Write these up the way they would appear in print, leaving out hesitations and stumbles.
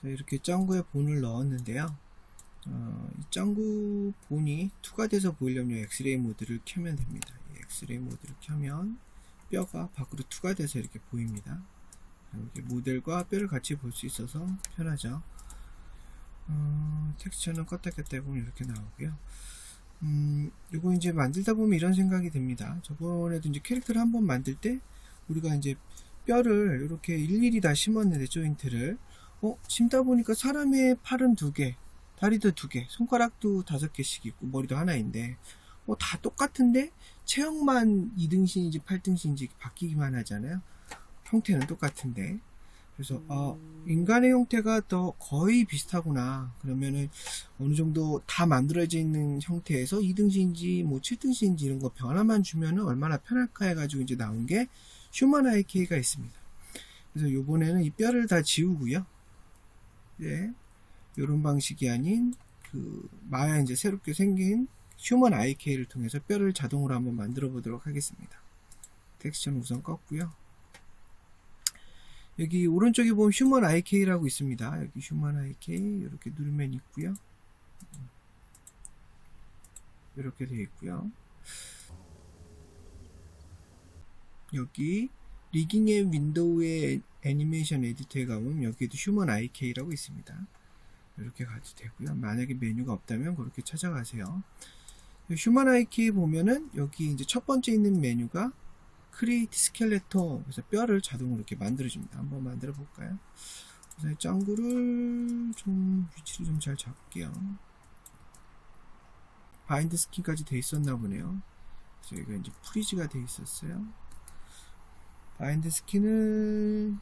자, 이렇게 짱구의 본을 넣었는데요. 이 짱구 본이 투과돼서 보이려면 엑스레이 모드를 켜면 됩니다. 이 엑스레이 모드를 켜면 뼈가 밖으로 투과돼서 이렇게 보입니다. 이렇게 모델과 뼈를 같이 볼 수 있어서 편하죠. 텍스처는 껐다 켰다 해보면 이렇게 나오고요. 요거 이제 만들다 보면 이런 생각이 듭니다. 저번에도 이제 캐릭터를 한번 만들 때 우리가 이제 뼈를 이렇게 일일이 다 심었는데 조인트를 심다 보니까 사람의 팔은 2개, 다리도 2개, 손가락도 5개씩 있고 머리도 하나인데 다 똑같은데 체형만 2등신인지 8등신인지 바뀌기만 하잖아요. 형태는 똑같은데. 그래서 인간의 형태가 더 거의 비슷하구나. 그러면은 어느 정도 다 만들어져 있는 형태에서 2등신인지 뭐 7등신인지 이런 거 변화만 주면은 얼마나 편할까 해가지고 이제 나온 게 휴먼 IK가 있습니다. 그래서 요번에는 이 뼈를 다 지우고요. 네, 요런 방식이 아닌 마야 이제 새롭게 생긴 휴먼 IK를 통해서 뼈를 자동으로 한번 만들어 보도록 하겠습니다. 텍스처는 우선 껐고요. 여기 오른쪽에 보면 휴먼 IK라고 있습니다. 여기 휴먼 IK 이렇게 누르면 있고요. 이렇게 되어 있고요. 여기 리깅 앤 윈도우의 애니메이션 에디터에 가보면 여기에도 휴먼 IK라고 있습니다. 이렇게 가도 되고요. 만약에 메뉴가 없다면 그렇게 찾아가세요. 휴먼 IK 보면은 여기 이제 첫 번째 있는 메뉴가 크리에이트 스켈레톤, 그래서 뼈를 자동으로 이렇게 만들어줍니다. 한번 만들어 볼까요? 그래서 짱구를 위치를 좀 잘 잡을게요. 바인드 스킨까지 돼 있었나 보네요. 그래서 여기가 이제 프리즈가 돼 있었어요. 바인드 스킨을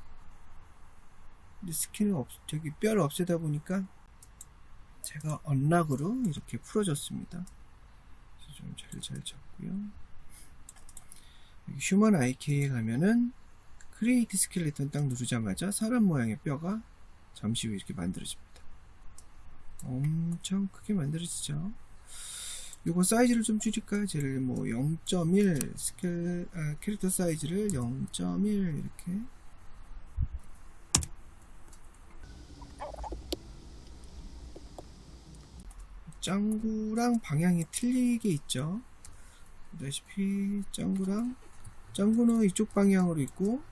저기 뼈를 없애다 보니까 제가 언락으로 이렇게 풀어줬습니다. 그래서 좀 잘 잡고요. 휴먼 IK에 가면은 크리에이트 스켈레톤 딱 누르자마자 사람 모양의 뼈가 잠시 후에 이렇게 만들어집니다. 엄청 크게 만들어지죠. 요거 사이즈를 좀 줄일까요? 제를 뭐 0.1 캐릭터 사이즈를 0.1 이렇게 짱구랑 방향이 틀리게 있죠. 보다시피 짱구는 이쪽 방향으로 있고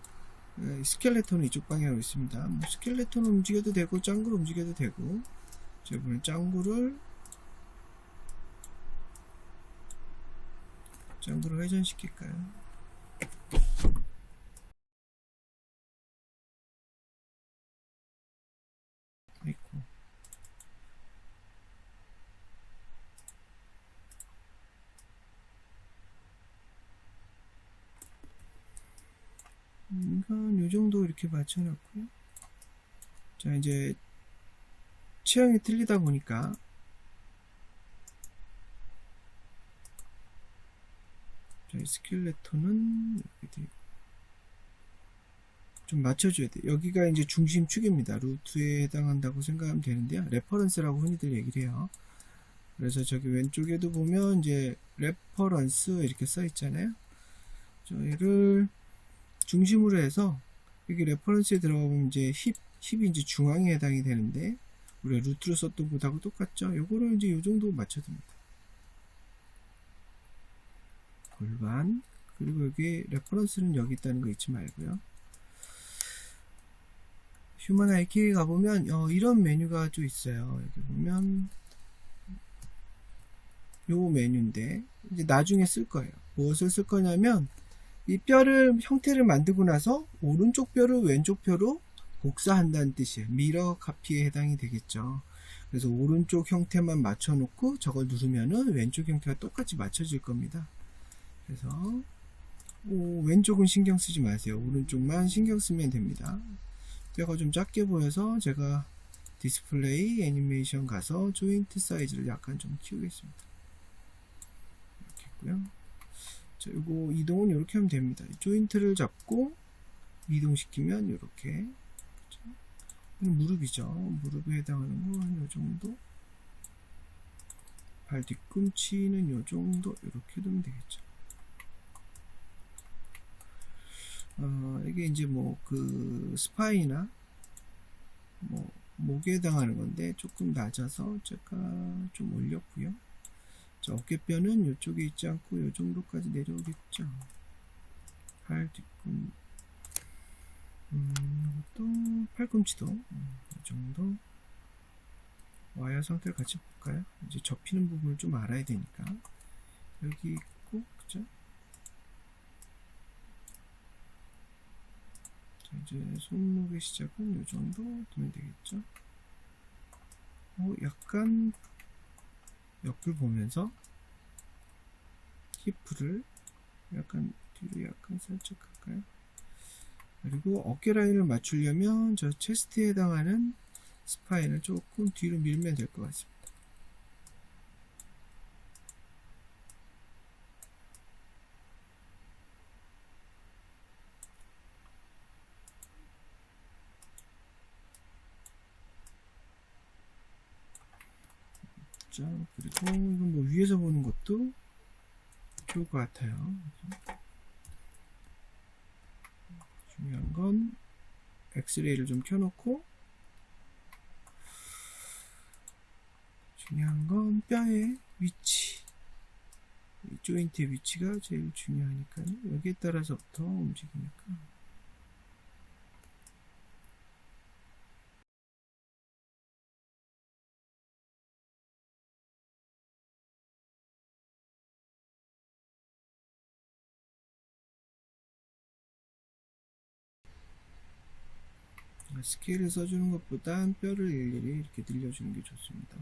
스켈레톤은 이쪽 방향으로 있습니다. 뭐 스켈레톤을 움직여도 되고 짱구를 움직여도 되고, 제가 보면 짱구를 회전시킬까요? 있고. 이건 요정도 이렇게 맞춰놨고요. 자, 이제 체형이 틀리다 보니까 스켈레톤은 이렇게 좀 맞춰줘야 돼. 여기가 이제 중심축입니다. 루트에 해당한다고 생각하면 되는데요. 레퍼런스라고 흔히들 얘기를 해요. 그래서 저기 왼쪽에도 보면 이제 레퍼런스 이렇게 써 있잖아요. 저희를 중심으로 해서 여기 레퍼런스에 들어가 보면 이제 힙이 이제 중앙에 해당이 되는데 우리가 루트로 썼던 것하고 똑같죠. 요거를 이제 요 정도 맞춰줍니다. 골반, 그리고 여기 레퍼런스는 여기 있다는 거 잊지 말고요. 휴먼 IK에 가보면 이런 메뉴가 좀 있어요. 여기 보면 요 메뉴인데 이제 나중에 쓸 거예요. 무엇을 쓸 거냐면 이 뼈를 형태를 만들고 나서 오른쪽 뼈를 왼쪽 뼈로 복사한다는 뜻이에요. 미러 카피에 해당이 되겠죠. 그래서 오른쪽 형태만 맞춰 놓고 저걸 누르면은 왼쪽 형태가 똑같이 맞춰질 겁니다. 그래서 왼쪽은 신경 쓰지 마세요. 오른쪽만 신경 쓰면 됩니다. 뼈가 좀 작게 보여서 제가 디스플레이 애니메이션 가서 조인트 사이즈를 약간 좀 키우겠습니다. 이렇게 했고요. 자, 요거 이동은 이렇게 하면 됩니다. 조인트를 잡고 이동시키면 이렇게, 그쵸? 무릎이죠. 무릎에 해당하는 거 한 요정도, 발 뒤꿈치는 요정도 이렇게 두면 되겠죠. 이게 이제 뭐 스파이나 뭐 목에 해당하는 건데 조금 낮아서 제가 좀 올렸고요. 자, 어깨뼈는 이쪽에 있지 않고 이 정도까지 내려오겠죠. 팔 뒤꿈, 이것도 팔꿈치도 이 정도. 와이어 상태를 같이 볼까요? 이제 접히는 부분을 좀 알아야 되니까 여기 있고, 그죠? 자, 이제 손목의 시작은 이 정도 두면 되겠죠? 약간 옆을 보면서 히프를 약간 뒤로 약간 살짝 할까요? 그리고 어깨 라인을 맞추려면 저 체스트에 해당하는 스파인을 조금 뒤로 밀면 될 것 같습니다. 자, 그리고 이건 뭐 위에서 보는 것도 좋을 것 같아요. 중요한 건 엑스레이를 좀 켜놓고, 중요한 건 뼈의 위치, 이 조인트의 위치가 제일 중요하니까요. 여기에 따라서부터 움직이니까. 스케일을 써주는 것보단 뼈를 일일이 이렇게 늘려주는 게 좋습니다.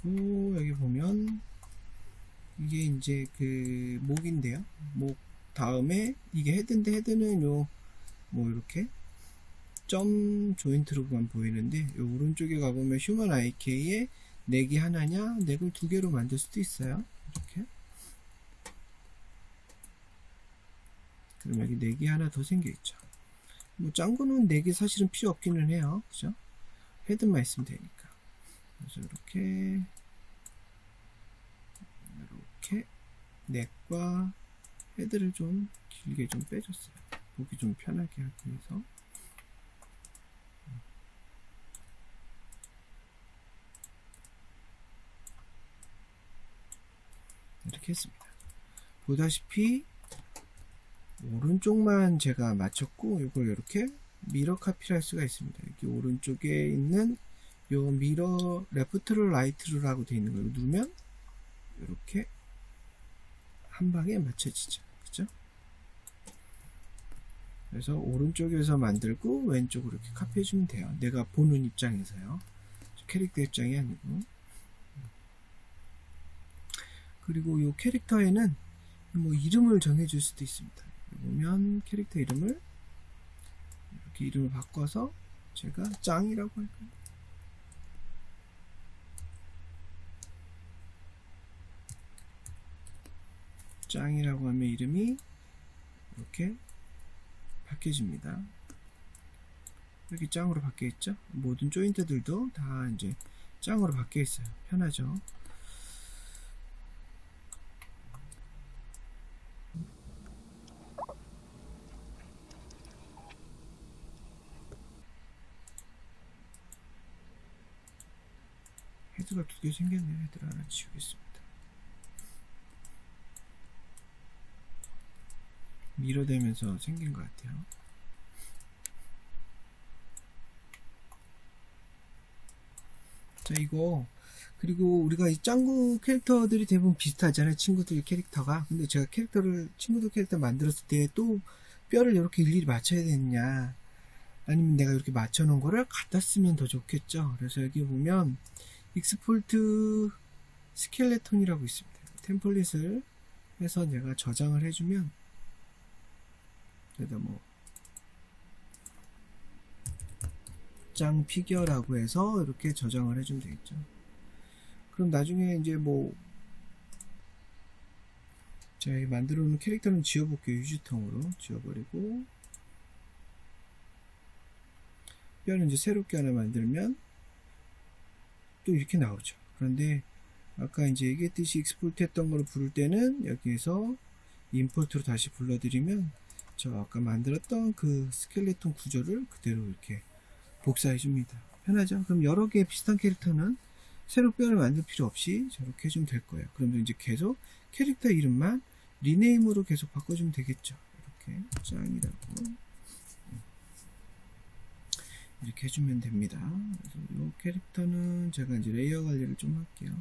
그리고 여기 보면 이게 이제 그 목인데요. 목 다음에 이게 헤드인데, 헤드는 요 뭐 이렇게 점 조인트로만 보이는데, 요 오른쪽에 가보면 휴먼 IK에 넥이 하나냐 넥을 두 개로 만들 수도 있어요. 이렇게. 그럼 여기 넥이 하나 더 생겨 있죠. 뭐 짱구는 넥이 사실은 필요 없기는 해요. 그죠? 헤드만 있으면 되니까. 그래서 이렇게 넥과 헤드를 좀 길게 좀 빼줬어요. 보기 좀 편하게 하기 위해서. 이렇게 했습니다. 보다시피 오른쪽만 제가 맞췄고, 이걸 이렇게 미러 카피를 할 수가 있습니다. 여기 오른쪽에 있는 요 미러 레프트로 라이트로라고 되어 있는 걸 누르면 이렇게 한 방에 맞춰지죠. 그죠? 그래서 오른쪽에서 만들고 왼쪽으로 이렇게 카피해주면 돼요. 내가 보는 입장에서요. 캐릭터 입장이 아니고. 그리고 이 캐릭터에는 뭐 이름을 정해줄 수도 있습니다. 보면 캐릭터 이름을 이렇게 이름을 바꿔서 제가 짱이라고 할까요? 짱이라고 하면 이름이 이렇게 바뀌어집니다. 이렇게 짱으로 바뀌어 있죠. 모든 조인트들도 다 이제 짱으로 바뀌어 있어요. 편하죠. 헤드가 두 개 생겼네요. 헤드를 하나 지우겠습니다. 밀어대면서 생긴 것 같아요. 자, 이거 그리고 우리가 이 짱구 캐릭터들이 대부분 비슷하잖아요. 친구들 캐릭터가. 근데 제가 친구들 캐릭터 만들었을 때 또 뼈를 이렇게 일일이 맞춰야 되느냐, 아니면 내가 이렇게 맞춰 놓은 거를 갖다 쓰면 더 좋겠죠. 그래서 여기 보면 익스포트 스켈레톤이라고 있습니다. 템플릿을 해서 내가 저장을 해주면, 그래도 뭐 짱 피규어라고 해서 이렇게 저장을 해주면 되겠죠. 그럼 나중에 이제 뭐, 자, 이 만들어 놓은 캐릭터는 지워볼게요. 유지통으로 지워버리고, 뼈는 이제 새롭게 하나 만들면 또 이렇게 나오죠. 그런데 아까 이제 얘기했듯이 익스포트 했던 거를 부를 때는 여기에서 임포트로 다시 불러드리면 저 아까 만들었던 그 스켈레톤 구조를 그대로 이렇게 복사해 줍니다. 편하죠? 그럼 여러 개의 비슷한 캐릭터는 새로 뼈를 만들 필요 없이 저렇게 해주면 될 거예요. 그럼 이제 계속 캐릭터 이름만 리네임으로 계속 바꿔주면 되겠죠. 이렇게 짱이라고 이렇게 해주면 됩니다. 그래서 이 캐릭터는 제가 이제 레이어 관리를 좀 할게요.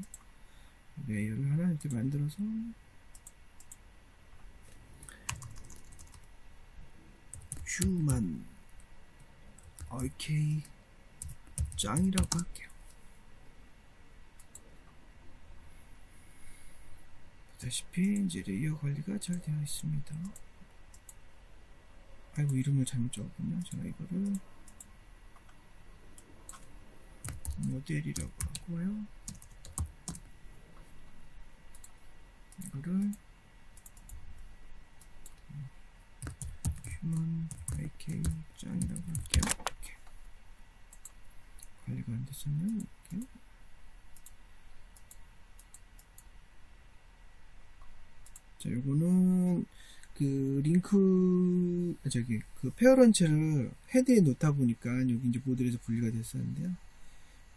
레이어를 하나 이렇게 만들어서 휴만 OK 짱이라고 할게요. 보다시피 이제 레이어 관리가 잘 되어 있습니다. 아이고 이름을 잘못 적었군요. 제가 이거를 모델이라고 하고요. 이거를 휴먼 IK 짱이라고 할게요. 이렇게 관리가 안 됐었네요. 이렇게 자, 요거는 그 링크 저기 그 페어런츠를 헤드에 놓다 보니까 여기 이제 모델에서 분리가 됐었는데요.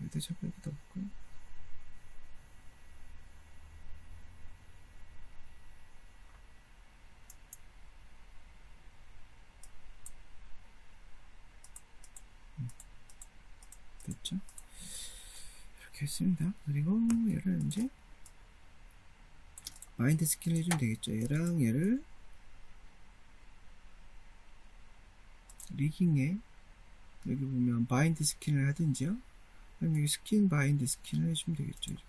여기다 잠깐 여기다 볼까요? 됐죠? 이렇게 했습니다. 그리고 얘를 이제 마인드 스킨을 해주면 되겠죠. 얘랑 얘를 리깅에 여기 보면 바인드 스킨을 하든지요. 그럼 여기 스킨 바인드 스킨을 해주면 되겠죠. 이렇게.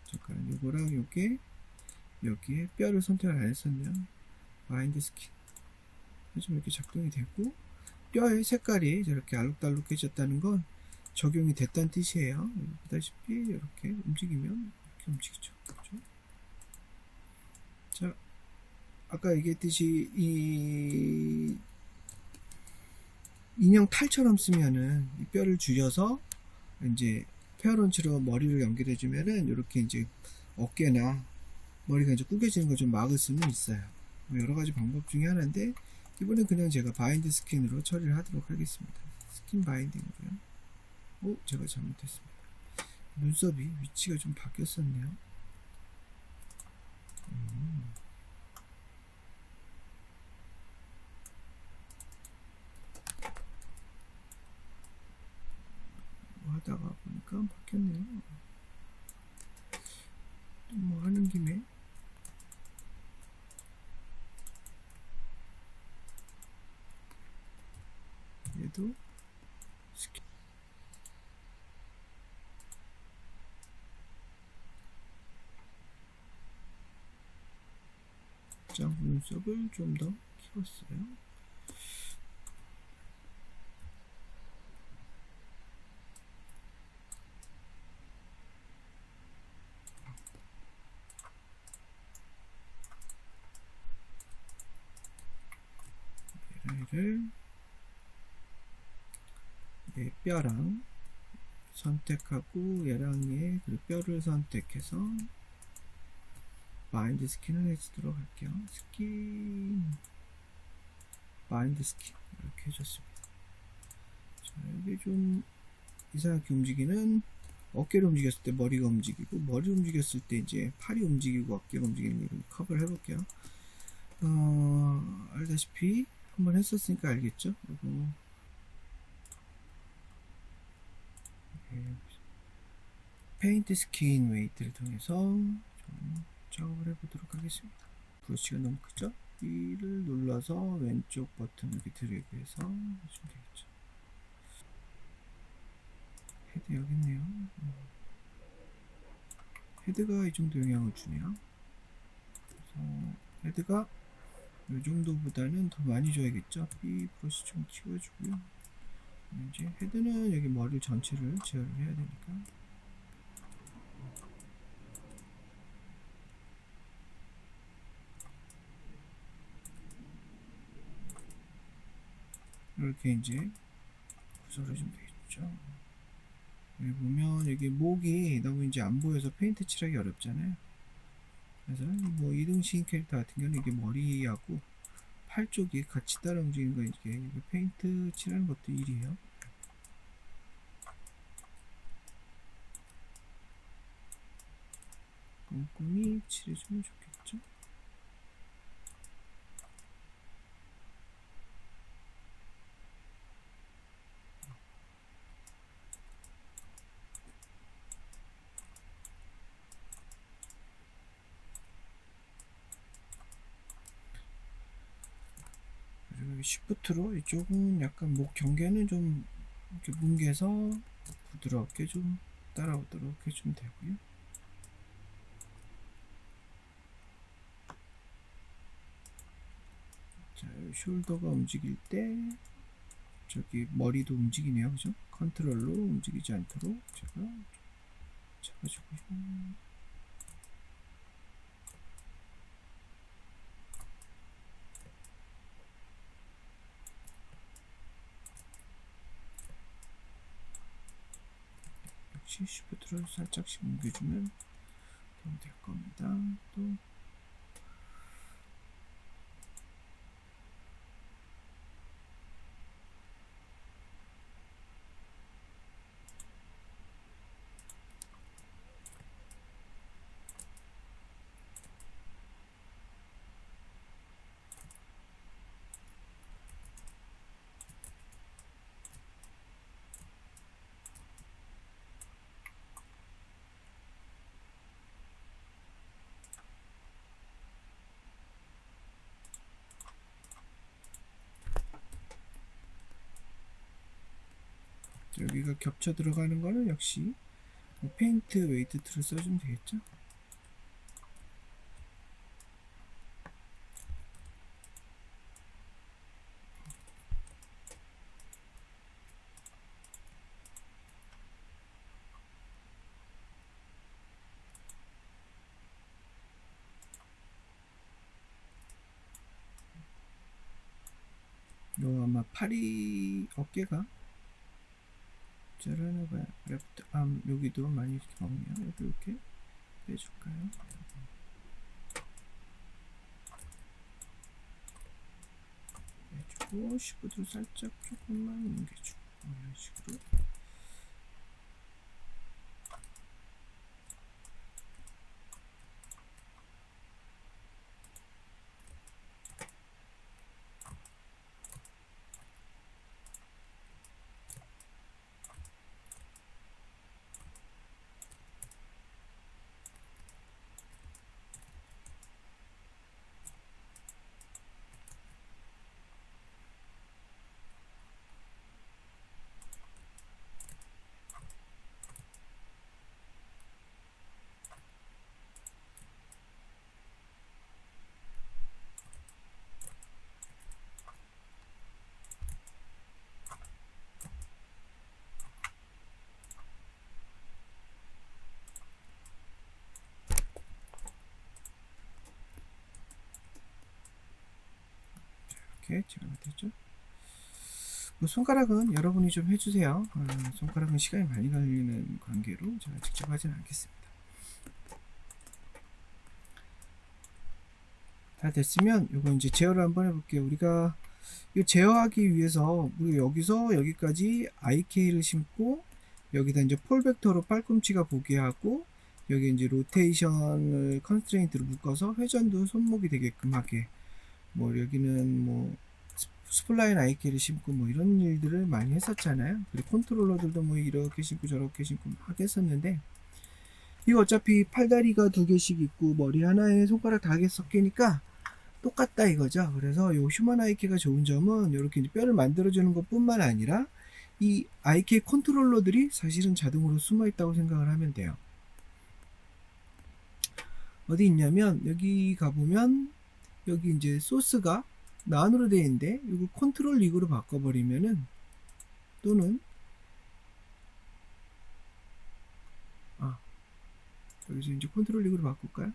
잠깐 요거랑 요게 여기에 뼈를 선택을 안 했었네요. 바인드 스킨 해주면 이렇게 작동이 되고 뼈의 색깔이 저렇게 알록달록해졌다는 건 적용이 됐다는 뜻이에요. 보다시피 이렇게 움직이면 이렇게 움직이죠. 그렇죠? 자, 아까 얘기했듯이 이 인형 탈처럼 쓰면은 이 뼈를 줄여서 이제 페어런치로 머리를 연결해주면은 이렇게 이제 어깨나 머리가 이제 구겨지는 걸 좀 막을 수는 있어요. 뭐 여러 가지 방법 중에 하나인데 이번엔 그냥 제가 바인드 스킨으로 처리를 하도록 하겠습니다. 스킨 바인딩으로요. 제가 잘못했습니다. 눈썹이 위치가 좀 바뀌었었네요. 하다가 보니까 바뀌었네요. 뭐 하는 김에 얘도 스킨 눈썹을 좀 더 키웠어요. 얘를 얘 뼈랑 선택하고 얘랑 얘 그리고 뼈를 선택해서 바인드 스킨을 해주도록 할게요. 스킨 바인드 스킨 이렇게 해줬습니다. 자, 여기 좀 이상하게 움직이는 어깨를 움직였을 때 머리가 움직이고 머리 움직였을 때 이제 팔이 움직이고 어깨가 움직이는 걸 커버를 해볼게요. 알다시피 한번 했었으니까 알겠죠? 그리고 페인트 스킨 웨이트를 통해서 좀 작업을 해보도록 하겠습니다. 브러쉬가 너무 크죠? B를 눌러서 왼쪽 버튼 이렇게 드래그해서 해주면 되겠죠. 헤드 여기 있네요. 헤드가 이 정도 영향을 주네요. 그래서 헤드가 이 정도보다는 더 많이 줘야겠죠. B 브러쉬 좀 키워주고요. 이제 헤드는 여기 머리 전체를 제어를 해야 되니까 이렇게 이제 구조를 좀 되겠죠. 여기 보면 여기 목이 너무 이제 안 보여서 페인트 칠하기 어렵잖아요. 그래서 뭐 이등신 캐릭터 같은 경우는 이게 머리하고 팔 쪽이 같이 따라 움직이는 거 이게 페인트 칠하는 것도 일이에요. 꼼꼼히 칠해주면 좋겠죠. 그리고 쉬프트로 이쪽은 약간 목 경계는 좀 이렇게 뭉개서 부드럽게 좀 따라오도록 해주면 되고요. 자, 숄더가 움직일 때 저기 머리도 움직이네요, 그죠? 컨트롤로 움직이지 않도록 제가 잡아주고요. 역시 쉬프트를 살짝씩 옮겨주면 도움이 될 겁니다. 또 여기가 겹쳐 들어가는 거는 역시 페인트 웨이트 툴을 써주면 되겠죠. 요 아마 팔이 어깨가 자라나봐요. 레프트 암 여기도 많이 이렇게 먹네요. 여기 이렇게 빼줄까요? 빼주고 시프트로 살짝 조금만 옮겨주고 이런 식으로. 이렇게 제가 됐죠. 뭐 손가락은 여러분이 좀 해주세요. 손가락은 시간이 많이 걸리는 관계로 제가 직접 하진 않겠습니다. 다 됐으면 이거 이제 제어를 한번 해볼게요. 우리가 이 제어하기 위해서 우리가 여기서 여기까지 IK를 심고 여기다 이제 폴벡터로 팔꿈치가 보게 하고 여기 이제 로테이션을 컨스트레인트로 묶어서 회전도 손목이 되게끔 하게 뭐 여기는 뭐 스플라인 IK를 심고 뭐 이런 일들을 많이 했었잖아요. 그리고 컨트롤러들도 뭐 이렇게 심고 저렇게 심고 막 했었는데 이거 어차피 팔다리가 두 개씩 있고 머리 하나에 손가락 다 섞이니까 똑같다 이거죠. 그래서 이 휴먼 IK가 좋은 점은 이렇게 뼈를 만들어주는 것 뿐만 아니라 이 IK 컨트롤러들이 사실은 자동으로 숨어 있다고 생각을 하면 돼요. 어디 있냐면 여기 가보면 여기 이제 소스가 난으로 되어 있는데 이거 컨트롤 릭으로 바꿔버리면은 또는 여기서 이제 컨트롤 릭으로 바꿀까요?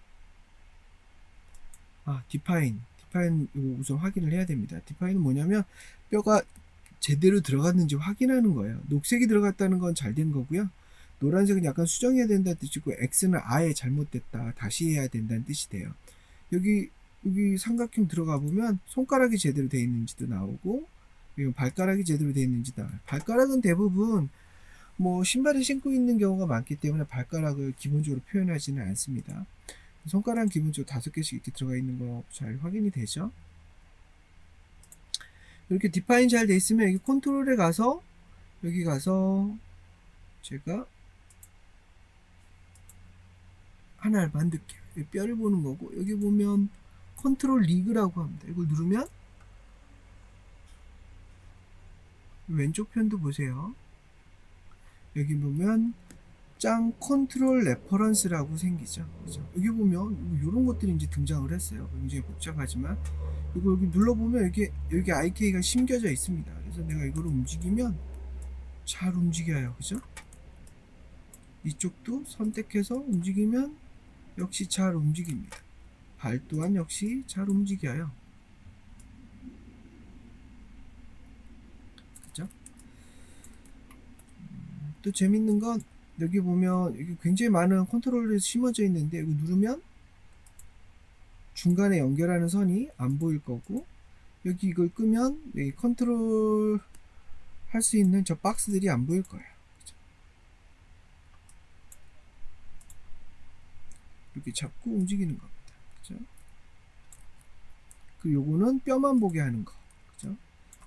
디파인 이거 우선 확인을 해야 됩니다. 디파인은 뭐냐면 뼈가 제대로 들어갔는지 확인하는 거예요. 녹색이 들어갔다는 건 잘 된 거고요. 노란색은 약간 수정해야 된다는 뜻이고, X는 아예 잘못됐다, 다시 해야 된다는 뜻이 돼요. 여기 삼각형 들어가 보면 손가락이 제대로 되어 있는지도 나오고, 그리고 발가락이 제대로 되어 있는지도 나와요. 발가락은 대부분 뭐 신발을 신고 있는 경우가 많기 때문에 발가락을 기본적으로 표현하지는 않습니다. 손가락은 기본적으로 5개씩 이렇게 들어가 있는 거 잘 확인이 되죠. 이렇게 디파인 잘 돼 있으면 여기 컨트롤에 가서 여기 가서 제가 하나를 만들게요. 뼈를 보는 거고, 여기 보면 컨트롤 리그라고 합니다. 이걸 누르면 왼쪽 편도 보세요. 여기 보면 짱 컨트롤 레퍼런스라고 생기죠. 그죠? 여기 보면 이런 것들이 이제 등장을 했어요. 굉장히 복잡하지만 이거 여기 눌러보면 여기 IK가 심겨져 있습니다. 그래서 내가 이거를 움직이면 잘 움직여요. 그죠? 이쪽도 선택해서 움직이면 역시 잘 움직입니다. 발 또한 역시 잘 움직여요. 그죠? 또 재밌는 건 여기 보면 여기 굉장히 많은 컨트롤이 심어져 있는데 이거 누르면 중간에 연결하는 선이 안 보일 거고, 여기 이걸 끄면 여기 컨트롤 할 수 있는 저 박스들이 안 보일 거예요. 그죠? 이렇게 잡고 움직이는 겁니다. 그죠? 그 요거는 뼈만 보게 하는 거. 그죠?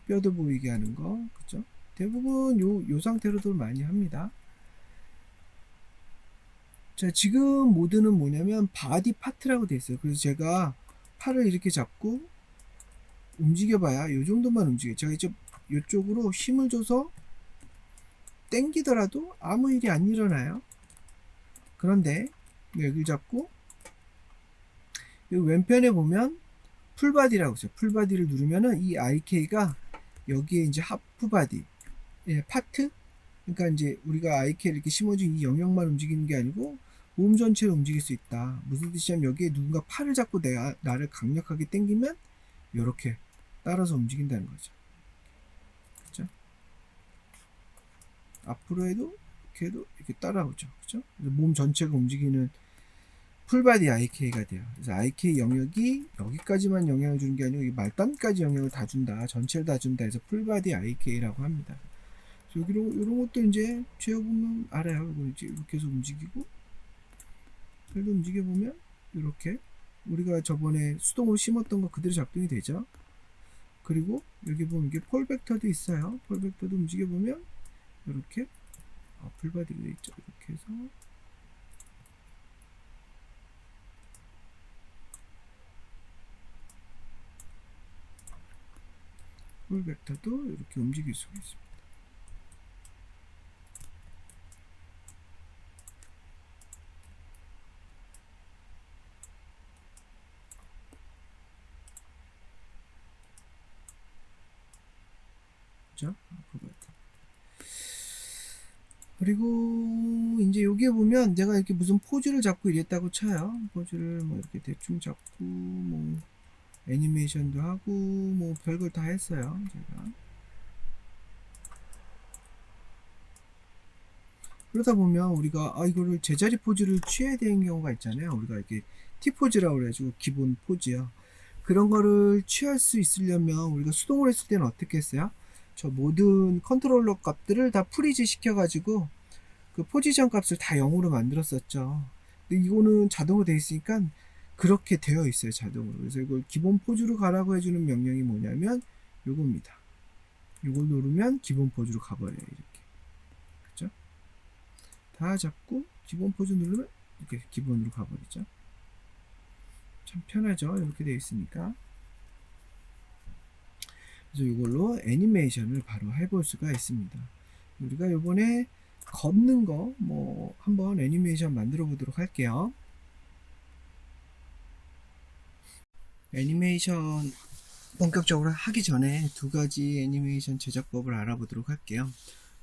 뼈도 보이게 하는 거. 그죠? 대부분 요 상태로도 많이 합니다. 자, 지금 모드는 뭐냐면 바디 파트라고 되어 있어요. 그래서 제가 팔을 이렇게 잡고 움직여봐야 요 정도만 움직여요. 제가 이제 이쪽으로 힘을 줘서 땡기더라도 아무 일이 안 일어나요. 그런데 여기를 잡고 여기 왼편에 보면 풀바디라고 있어요. 풀바디를 누르면은 이 IK가 여기에 이제 하프바디, 파트, 그러니까 이제 우리가 IK를 이렇게 심어준 이 영역만 움직이는 게 아니고 몸 전체를 움직일 수 있다. 무슨 뜻이냐면 여기에 누군가 팔을 잡고 나를 강력하게 당기면 이렇게 따라서 움직인다는 거죠. 그죠? 앞으로 해도 이렇게 이렇게 따라오죠. 그죠? 몸 전체가 움직이는 풀바디 IK가 돼요. 그래서 IK 영역이 여기까지만 영향을 주는 게 아니고 이 말단까지 영향을 다 준다. 전체를 다 준다 해서 풀바디 IK라고 합니다. 여기로 이런 것도 이제 재어보면 알아요. 이거 이제 이렇게 해서 움직이고, 그래도 움직여 보면 이렇게 우리가 저번에 수동으로 심었던 거 그대로 작동이 되죠. 그리고 여기 보면 이게 폴 벡터도 있어요. 폴 벡터도 움직여 보면 이렇게 풀바디로 되어 있죠. 이렇게 해서 폴 벡터도 이렇게 움직일 수가 있습니다. 그죠? 그리고 이제 여기에 보면 내가 이렇게 무슨 포즈를 잡고 이랬다고 쳐요. 포즈를 뭐 이렇게 대충 잡고 뭐 애니메이션도 하고 뭐 별걸 다 했어요. 제가 그러다 보면 우리가 이거를 제자리 포즈를 취해야 되는 경우가 있잖아요. 우리가 이렇게 T 포즈라고 그래가지고 기본 포즈요. 그런 거를 취할 수 있으려면 우리가 수동으로 했을 때는 어떻게 했어요? 저 모든 컨트롤러 값들을 다 프리즈 시켜가지고 그 포지션 값을 다 0으로 만들었었죠. 근데 이거는 자동으로 되어 있으니까 그렇게 되어 있어요. 자동으로. 그래서 이걸 기본 포즈로 가라고 해주는 명령이 뭐냐면 요겁니다. 요걸 누르면 기본 포즈로 가버려요. 이렇게. 그죠? 다 잡고 기본 포즈 누르면 이렇게 기본으로 가버리죠. 참 편하죠. 이렇게 되어 있으니까. 그래서 이걸로 애니메이션을 바로 해볼 수가 있습니다. 우리가 요번에 걷는 거 뭐 한번 애니메이션 만들어 보도록 할게요. 애니메이션 본격적으로 하기 전에 두 가지 애니메이션 제작법을 알아보도록 할게요.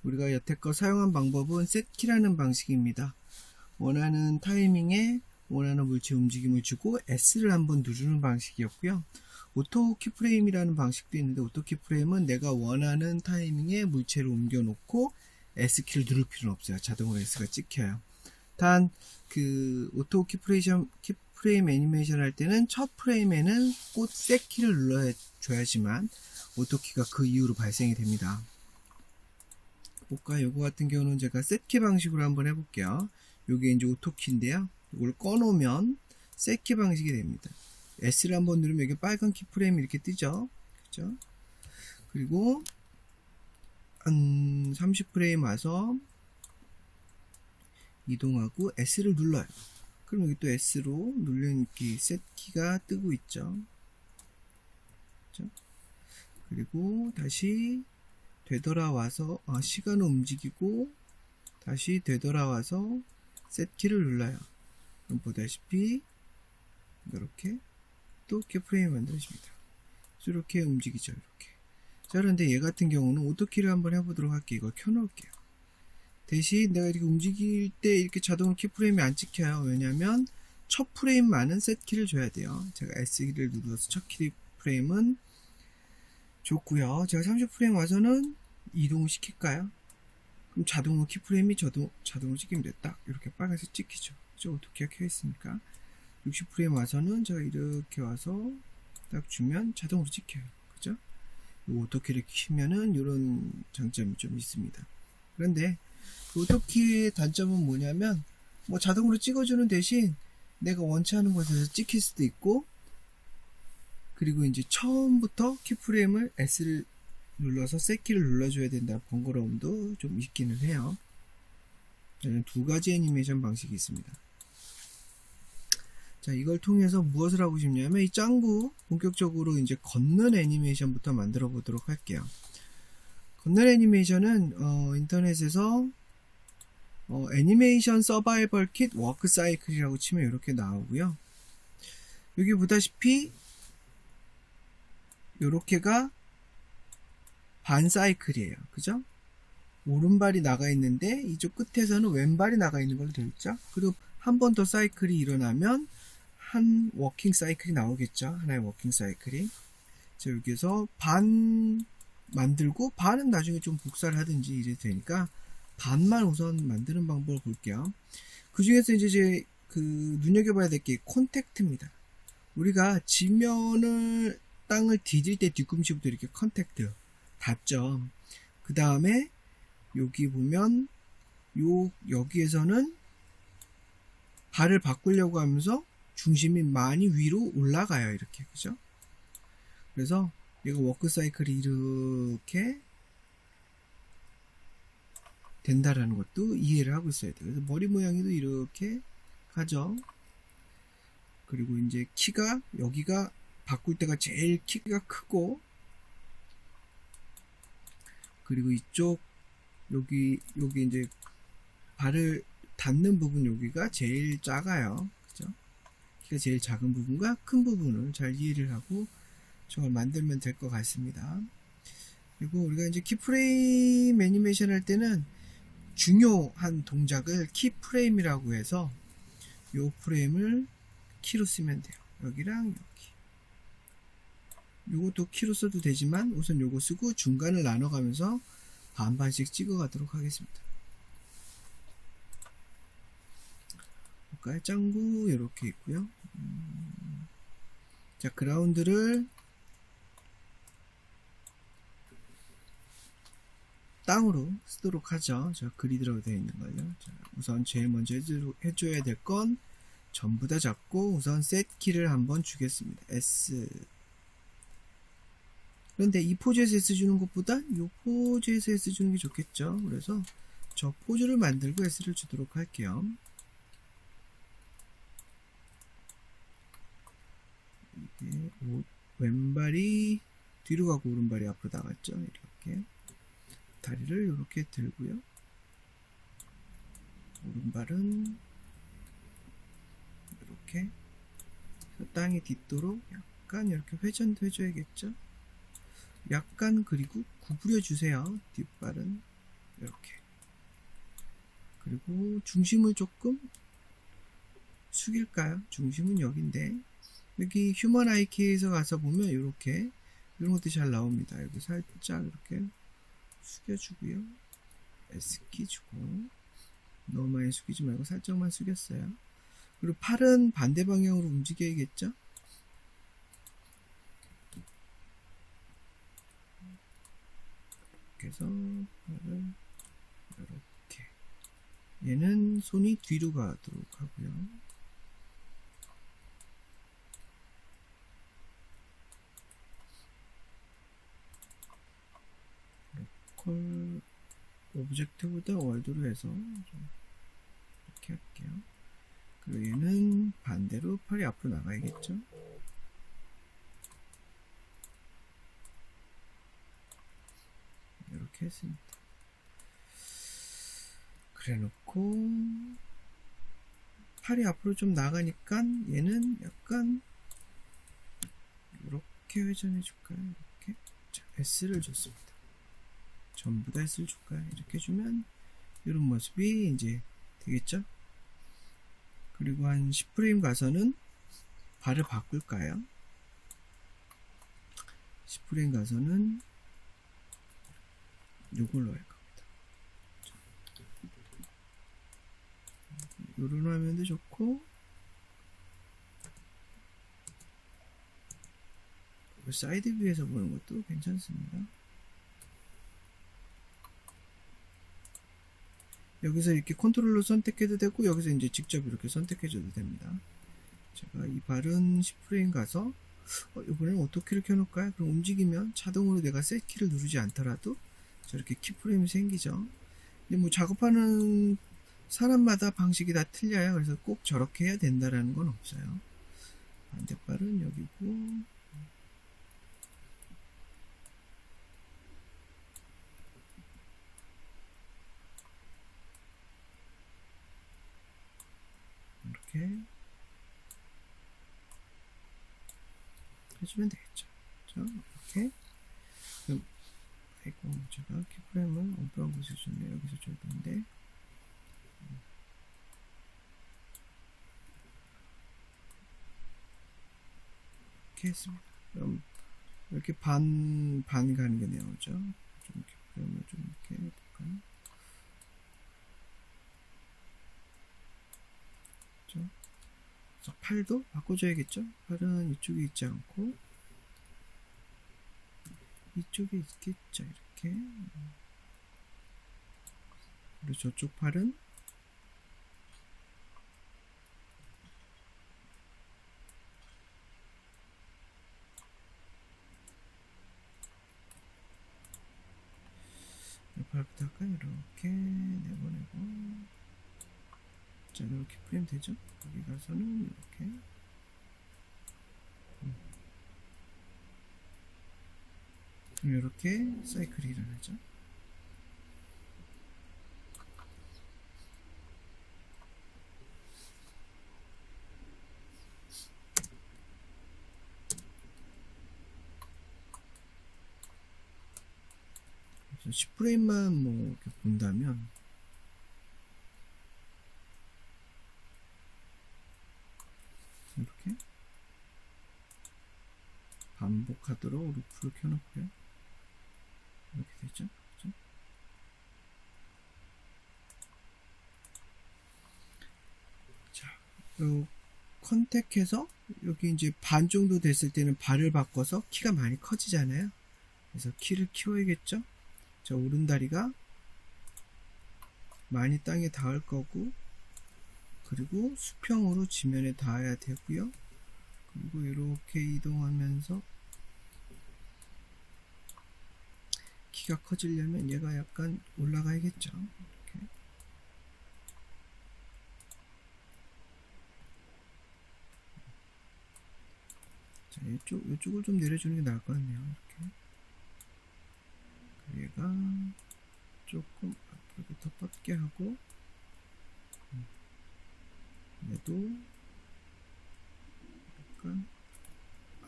우리가 여태껏 사용한 방법은 셋키라는 방식입니다. 원하는 타이밍에 원하는 물체 움직임을 주고 S를 한번 누르는 방식이었고요. 오토 키프레임이라는 방식도 있는데, 오토 키프레임은 내가 원하는 타이밍에 물체를 옮겨 놓고 S키를 누를 필요는 없어요. 자동으로 S가 찍혀요. 단 그 오토 키프레임 애니메이션 할 때는 첫 프레임에는 꼭 셋키를 눌러줘야지만 오토키가 그 이후로 발생이 됩니다. 볼까요? 요거 같은 경우는 제가 셋키 방식으로 한번 해볼게요. 요게 이제 오토키인데요. 이걸 꺼놓으면 셋키 방식이 됩니다. S를 한번 누르면 여기 빨간 키프레임이 이렇게 뜨죠. 그죠? 그리고 한 30프레임 와서 이동하고 S를 눌러요. 그럼 여기 또 S로 눌린 셋키가 뜨고 있죠. 그죠? 그리고 다시 되돌아와서 시간을 움직이고 다시 되돌아와서 셋키를 눌러요. 그럼 보다시피 이렇게 또 키프레임이 만들어집니다. 이렇게 움직이죠. 이렇게. 자, 그런데 얘 같은 경우는 오토키를 한번 해보도록 할게요. 이걸 켜놓을게요. 대신 내가 이렇게 움직일 때 이렇게 자동으로 키프레임이 안 찍혀요. 왜냐하면 첫 프레임만은 셋키를 줘야 돼요. 제가 S키를 눌러서 첫 키프레임은 줬고요. 제가 30프레임 와서는 이동을 시킬까요? 그럼 자동으로 키프레임이 자동으로 찍히면 됐다. 이렇게 빨간색 찍히죠. 그죠? 오토키가 켜있으니까. 60프레임 와서는 제가 이렇게 와서 딱 주면 자동으로 찍혀요. 그죠? 오토키를 키면은 이런 장점이 좀 있습니다. 그런데 오토키의 단점은 뭐냐면 뭐 자동으로 찍어주는 대신 내가 원치 않은 곳에서 찍힐 수도 있고, 그리고 이제 처음부터 키프레임을 S를 눌러서 셋키를 눌러줘야 된다는 번거로움도 좀 있기는 해요. 저는 두 가지 애니메이션 방식이 있습니다. 자, 이걸 통해서 무엇을 하고 싶냐면 이 짱구 본격적으로 이제 걷는 애니메이션부터 만들어 보도록 할게요. 걷는 애니메이션은 인터넷에서 애니메이션 서바이벌 킷 워크 사이클이라고 치면 이렇게 나오고요. 여기 보다시피 요렇게가 반 사이클이에요. 그죠? 오른발이 나가 있는데 이쪽 끝에서는 왼발이 나가 있는 걸로 되어 있죠. 그리고 한 번 더 사이클이 일어나면 한 워킹 사이클이 나오겠죠. 하나의 워킹 사이클이. 자, 여기서 반 만들고 반은 나중에 좀 복사를 하든지 이래 되니까 반만 우선 만드는 방법을 볼게요. 그 중에서 이제 눈여겨봐야 될 게 콘택트입니다. 우리가 지면을 땅을 디딜 때 뒤꿈치부터 이렇게 컨택트 닿죠. 그 다음에 여기 보면 여기에서는 발을 바꾸려고 하면서 중심이 많이 위로 올라가요. 이렇게. 그죠? 그래서 얘가 워크 사이클이 이렇게 된다라는 것도 이해를 하고 있어야 돼요. 그래서 머리 모양이도 이렇게 가죠. 그리고 이제 키가 여기가 바꿀 때가 제일 키가 크고, 그리고 이쪽 여기 이제 발을 닿는 부분 여기가 제일 작아요. 그죠? 키가 제일 작은 부분과 큰 부분을 잘 이해를 하고 저걸 만들면 될 것 같습니다. 그리고 우리가 이제 키프레임 애니메이션 할 때는 중요한 동작을 키프레임이라고 해서 요 프레임을 키로 쓰면 돼요. 여기랑 여기. 요것도 키로 써도 되지만 우선 요거 쓰고 중간을 나눠가면서 반반씩 찍어가도록 하겠습니다. 볼까요? 짱구 이렇게 있고요. 자, 그라운드를 땅으로 쓰도록 하죠. 저 그리드라고 되어 있는 걸요. 자, 우선 제일 먼저 해줘야 될 건 전부 다 잡고 우선 셋 키를 한번 주겠습니다. S. 그런데 이 포즈에서 S 주는 것보다 이 포즈에서 S 주는 게 좋겠죠. 그래서 저 포즈를 만들고 S를 주도록 할게요. 이게 왼발이 뒤로 가고 오른발이 앞으로 나갔죠. 이렇게 다리를 이렇게 들고요. 오른발은 이렇게 땅이 딛도록 약간 이렇게 회전도 해줘야겠죠. 약간 그리고 구부려 주세요. 뒷발은 이렇게. 그리고 중심을 조금 숙일까요? 중심은 여기인데 여기 휴먼 IK에서 가서 보면 이렇게 이런 것도 잘 나옵니다. 여기 살짝 이렇게 숙여주고요. S키 주고 너무 많이 숙이지 말고 살짝만 숙였어요. 그리고 팔은 반대 방향으로 움직여야겠죠? 그래서 팔을 이렇게 얘는 손이 뒤로 가도록 하고요. 로컬 오브젝트보다 월드로 해서 좀 이렇게 할게요. 그리고 얘는 반대로 팔이 앞으로 나가야겠죠? 이렇게 했습니다. 그래 놓고 팔이 앞으로 좀 나가니까 얘는 약간 이렇게 회전해 줄까요? 이렇게. 자, S를 줬습니다. 전부 다 S를 줄까요? 이렇게 주면 이런 모습이 이제 되겠죠? 그리고 한 10프레임 가서는 발을 바꿀까요? 10프레임 가서는 요걸로 할 겁니다. 요런 화면도 좋고 사이드 뷰에서 보는 것도 괜찮습니다. 여기서 이렇게 컨트롤러 선택해도 되고 여기서 이제 직접 이렇게 선택해줘도 됩니다. 제가 이 발은 10프레임 가서 이번에는 오토키를 켜놓을까요? 그럼 움직이면 자동으로 내가 셋 키를 누르지 않더라도 저렇게 키프레임이 생기죠. 근데 뭐 작업하는 사람마다 방식이 다 틀려요. 그래서 꼭 저렇게 해야 된다라는 건 없어요. 반대발은 여기고 이렇게 해주면 되겠죠. 이렇게. 그럼 아이고 제가 키프레임을 엉뚱한 곳에 줬네요. 여기서 줘야 되는데 이렇게 했습니다. 그럼 이렇게 반 가는 게 나오죠. 좀 키프레임을 좀 이렇게 해볼까요? 그래서 팔도 바꿔줘야겠죠. 팔은 이쪽에 있지 않고 이쪽에 있겠죠. 이렇게. 그리고 저쪽 팔은 이 팔부터 할까요? 이렇게 내보내고 자 이렇게 프레임 되죠? 여기 가서는 이렇게 이렇게 사이클이 일어나죠. 그래서 10프레임만 뭐 이렇게 본다면 이렇게 반복하도록 루프를 켜놓고요. 이렇게 되죠. 그죠? 자, 요 컨택해서 여기 이제 반 정도 됐을 때는 발을 바꿔서 키가 많이 커지잖아요. 그래서 키를 키워야겠죠. 자, 오른다리가 많이 땅에 닿을 거고 그리고 수평으로 지면에 닿아야 되고요. 그리고 이렇게 이동하면서 키가 커지려면 얘가 약간 올라가야겠죠. 이렇게. 자, 이쪽을 좀 내려주는 게 나을 것 같네요. 이렇게. 얘가 조금 앞으로 더 뻗게 하고 얘도 약간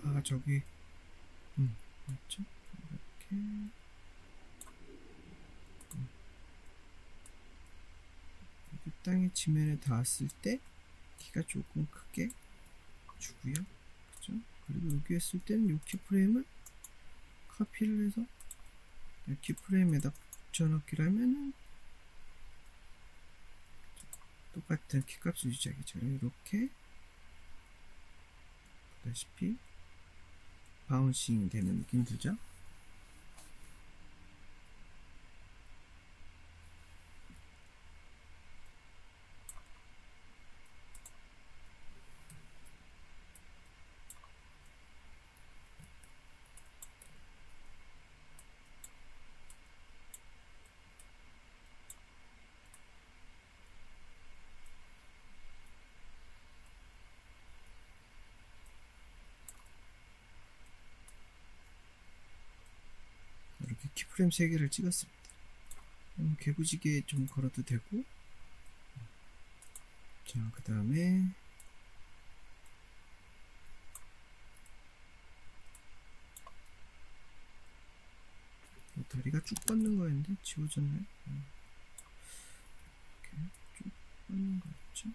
아, 저기, 맞죠? 이렇게, 이 땅의 지면에 닿았을 때, 키가 조금 크게 주고요. 그죠? 그리고 여기 했을 때는 이 키프레임을 카피를 해서, 이 키프레임에다 붙여넣기를 하면은, 똑같은 키값을 유지하겠죠. 이렇게, 보다시피, 바운싱 되는 느낌 들죠? 이렇게 키프레임 3개를 찍었습니다. 개구지게 좀 걸어도 되고, 자, 그 다음에 다리가 쭉 뻗는 거였는데 지워졌네. 이렇게 쭉 뻗는 거였죠.